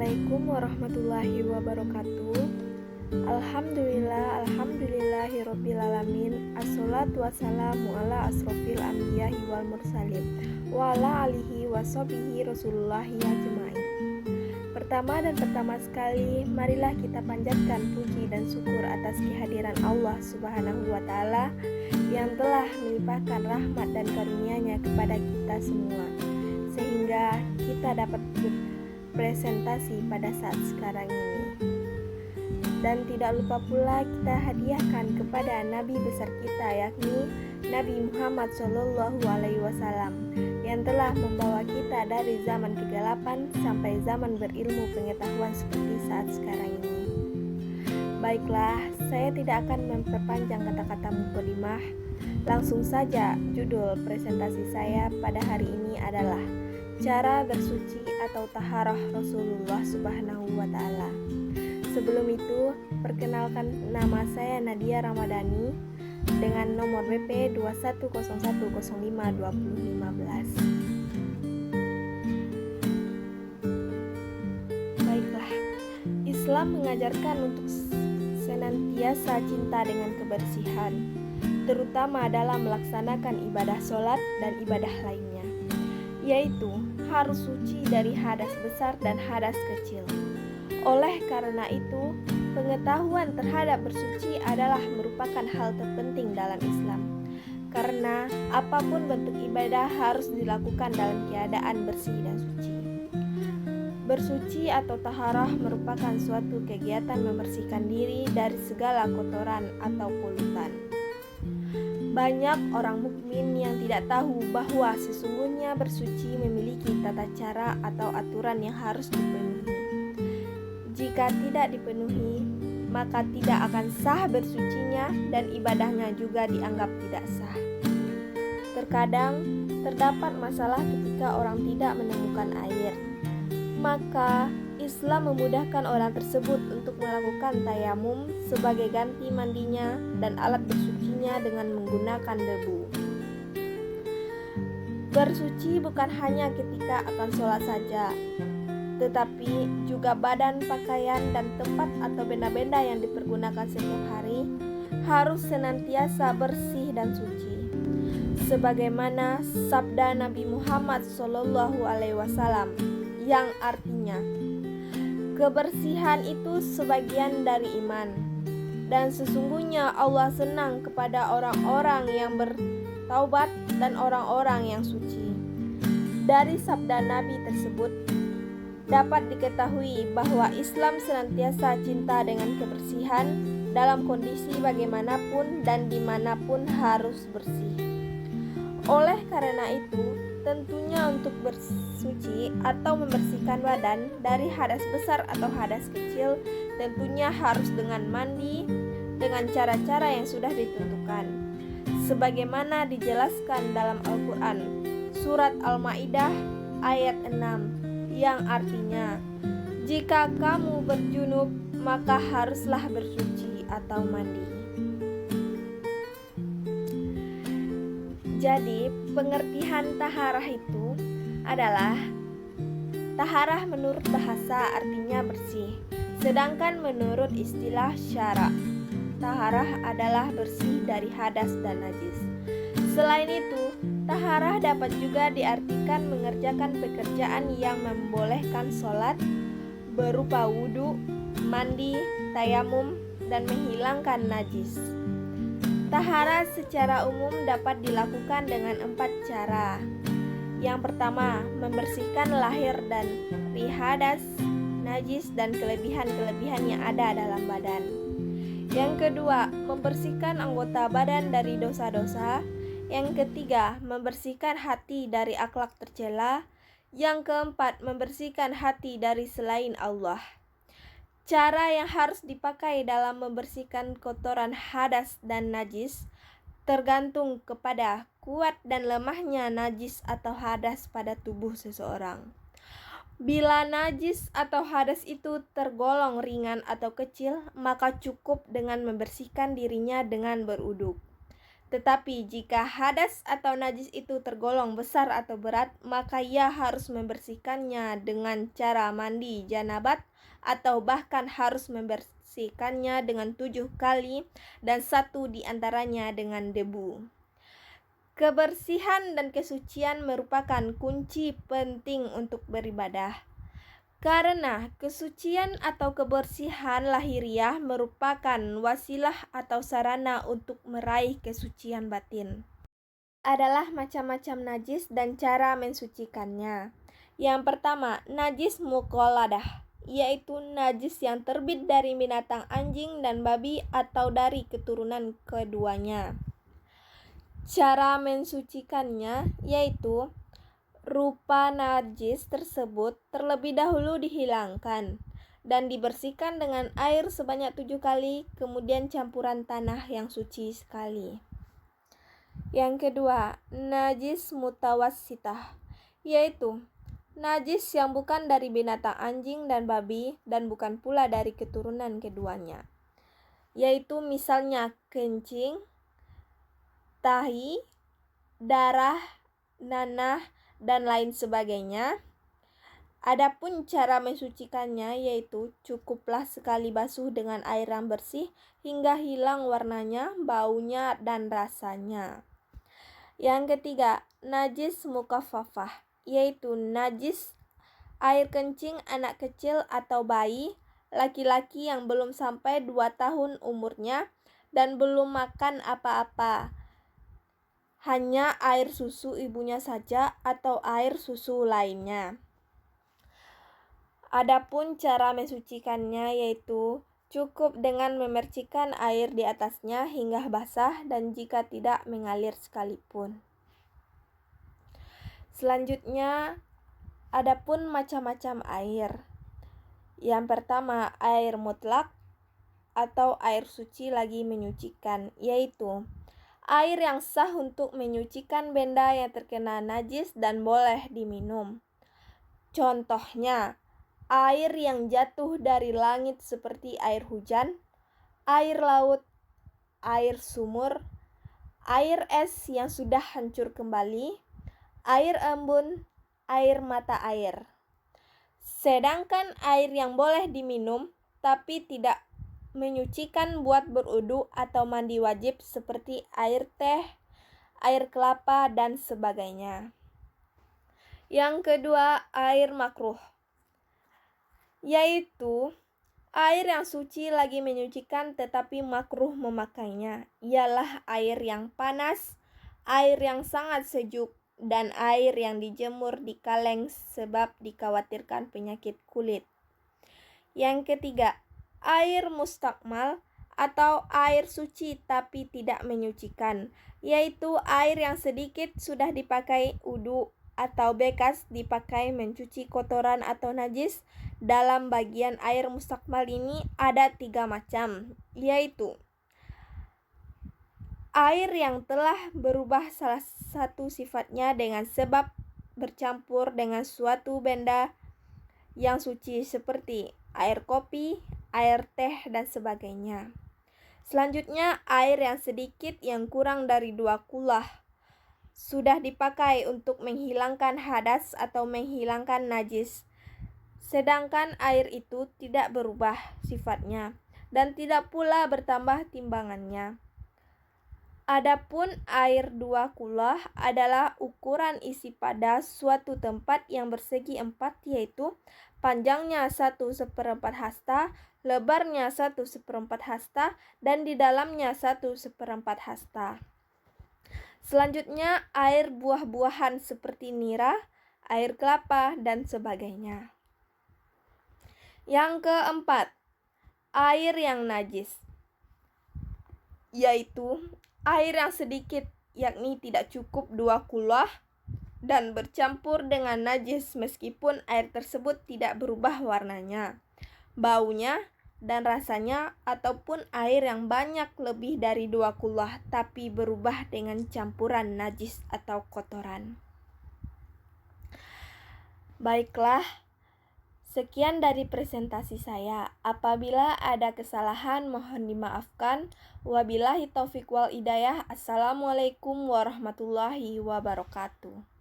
Assalamualaikum warahmatullahi wabarakatuh. Alhamdulillahirobbilalamin. Assalatu wassalamu ala asrofil anbiya'i wal mursalin wa ala alihi wa sahbihi rasulullahi ajmain. Pertama sekali, marilah kita panjatkan puji dan syukur atas kehadiran Allah Subhanahu wa Ta'ala yang telah melimpahkan rahmat dan karunia-Nya kepada kita semua, sehingga kita dapat presentasi pada saat sekarang ini. Dan tidak lupa pula kita hadiahkan kepada Nabi besar kita, yakni Nabi Muhammad SAW, yang telah membawa kita dari zaman kegelapan sampai zaman berilmu pengetahuan seperti saat sekarang ini. Baiklah, saya tidak akan memperpanjang kata-kata mukadimah. Langsung saja, judul presentasi saya pada hari ini adalah cara bersuci atau taharah Rasulullah Subhanahu wa Ta'ala. Sebelum itu, perkenalkan, nama saya Nadia Ramadhani dengan nomor BP 2101052015. Baiklah, Islam mengajarkan untuk senantiasa cinta dengan kebersihan, terutama dalam melaksanakan ibadah sholat dan ibadah lainnya, yaitu harus suci dari hadas besar dan hadas kecil. Oleh karena itu, pengetahuan terhadap bersuci adalah merupakan hal terpenting dalam Islam, karena apapun bentuk ibadah harus dilakukan dalam keadaan bersih dan suci. Bersuci atau taharah merupakan suatu kegiatan membersihkan diri dari segala kotoran atau polutan. Banyak orang mukmin yang tidak tahu bahwa sesungguhnya bersuci memiliki tata cara atau aturan yang harus dipenuhi. Jika tidak dipenuhi, maka tidak akan sah bersucinya dan ibadahnya juga dianggap tidak sah. Terkadang terdapat masalah ketika orang tidak menemukan air. Maka Islam memudahkan orang tersebut untuk melakukan tayamum sebagai ganti mandinya dan alat bersucinya dengan menggunakan debu. Bersuci bukan hanya ketika akan sholat saja, tetapi juga badan, pakaian, dan tempat atau benda-benda yang dipergunakan setiap hari harus senantiasa bersih dan suci. Sebagaimana sabda Nabi Muhammad SAW yang artinya, kebersihan itu sebagian dari iman, dan sesungguhnya Allah senang kepada orang-orang yang bertaubat dan orang-orang yang suci. Dari sabda Nabi tersebut dapat diketahui bahwa Islam senantiasa cinta dengan kebersihan dalam kondisi bagaimanapun dan dimanapun harus bersih. Oleh karena itu, tentunya untuk bersuci atau membersihkan badan dari hadas besar atau hadas kecil tentunya harus dengan mandi dengan cara-cara yang sudah ditentukan, sebagaimana dijelaskan dalam Al-Quran surat Al-Maidah ayat 6 yang artinya, jika kamu berjunub maka haruslah bersuci atau mandi. Jadi, pengertian taharah itu adalah taharah menurut bahasa artinya bersih, sedangkan menurut istilah syara, taharah adalah bersih dari hadas dan najis. Selain itu, taharah dapat juga diartikan mengerjakan pekerjaan yang membolehkan sholat berupa wudhu, mandi, tayamum, dan menghilangkan najis. Taharah secara umum dapat dilakukan dengan 4 cara. Yang pertama, membersihkan lahir dan hadas, najis, dan kelebihan-kelebihan yang ada dalam badan. Yang kedua, membersihkan anggota badan dari dosa-dosa. Yang ketiga, membersihkan hati dari akhlak tercela. Yang keempat, membersihkan hati dari selain Allah. Cara yang harus dipakai dalam membersihkan kotoran hadas dan najis tergantung kepada kuat dan lemahnya najis atau hadas pada tubuh seseorang. Bila najis atau hadas itu tergolong ringan atau kecil, maka cukup dengan membersihkan dirinya dengan berwudu. Tetapi jika hadas atau najis itu tergolong besar atau berat, maka ia harus membersihkannya dengan cara mandi janabat atau bahkan harus membersihkannya dengan 7 kali dan 1 diantaranya dengan debu. Kebersihan dan kesucian merupakan kunci penting untuk beribadah. Karena kesucian atau kebersihan lahiriah merupakan wasilah atau sarana untuk meraih kesucian batin. Adalah macam-macam najis dan cara mensucikannya. Yang pertama, najis muqalladah, yaitu najis yang terbit dari binatang anjing dan babi atau dari keturunan keduanya. Cara mensucikannya yaitu rupa najis tersebut terlebih dahulu dihilangkan dan dibersihkan dengan air sebanyak 7 kali, kemudian campuran tanah yang suci sekali. Yang kedua, najis mutawassitah, yaitu najis yang bukan dari binatang anjing dan babi dan bukan pula dari keturunan keduanya, yaitu misalnya kencing, tahi, darah, nanah, dan lain sebagainya. Adapun cara mensucikannya yaitu cukuplah sekali basuh dengan air yang bersih hingga hilang warnanya, baunya, dan rasanya. Yang ketiga, najis mukaffafah, yaitu najis air kencing anak kecil atau bayi laki-laki yang belum sampai 2 tahun umurnya dan belum makan apa-apa, hanya air susu ibunya saja atau air susu lainnya. Adapun cara mensucikannya yaitu cukup dengan memercikkan air di atasnya hingga basah dan jika tidak mengalir sekalipun. Selanjutnya, adapun macam-macam air. Yang pertama, air mutlak atau air suci lagi menyucikan, yaitu air yang sah untuk menyucikan benda yang terkena najis dan boleh diminum. Contohnya, air yang jatuh dari langit seperti air hujan, air laut, air sumur, air es yang sudah hancur kembali, air embun, air mata air. Sedangkan air yang boleh diminum tapi tidak menyucikan buat berwudu atau mandi wajib seperti air teh, air kelapa, dan sebagainya. Yang kedua, air makruh, yaitu air yang suci lagi menyucikan tetapi makruh memakainya, ialah air yang panas, air yang sangat sejuk, dan air yang dijemur di kaleng sebab dikhawatirkan penyakit kulit. Yang ketiga, air mustakmal atau air suci tapi tidak menyucikan, yaitu air yang sedikit sudah dipakai wudu atau bekas dipakai mencuci kotoran atau najis. Dalam bagian air mustakmal ini ada 3 macam, yaitu air yang telah berubah salah satu sifatnya dengan sebab bercampur dengan suatu benda yang suci seperti air kopi, air teh, dan sebagainya. Selanjutnya, air yang sedikit yang kurang dari 2 kulah sudah dipakai untuk menghilangkan hadas atau menghilangkan najis. Sedangkan air itu tidak berubah sifatnya dan tidak pula bertambah timbangannya. Adapun air 2 kulah adalah ukuran isi pada suatu tempat yang bersegi 4, yaitu panjangnya 1/4 hasta, lebarnya 1/4 hasta, dan di dalamnya 1/4 hasta. Selanjutnya, air buah-buahan seperti nira, air kelapa, dan sebagainya. Yang keempat, air yang najis, yaitu air yang sedikit, yakni tidak cukup 2 kulah dan bercampur dengan najis meskipun air tersebut tidak berubah warnanya, baunya, dan rasanya, ataupun air yang banyak lebih dari 2 kulah tapi berubah dengan campuran najis atau kotoran. Baiklah, Sekian dari presentasi saya. Apabila ada kesalahan mohon dimaafkan. Wabillahi taufiq wal hidayah. Assalamualaikum warahmatullahi wabarakatuh.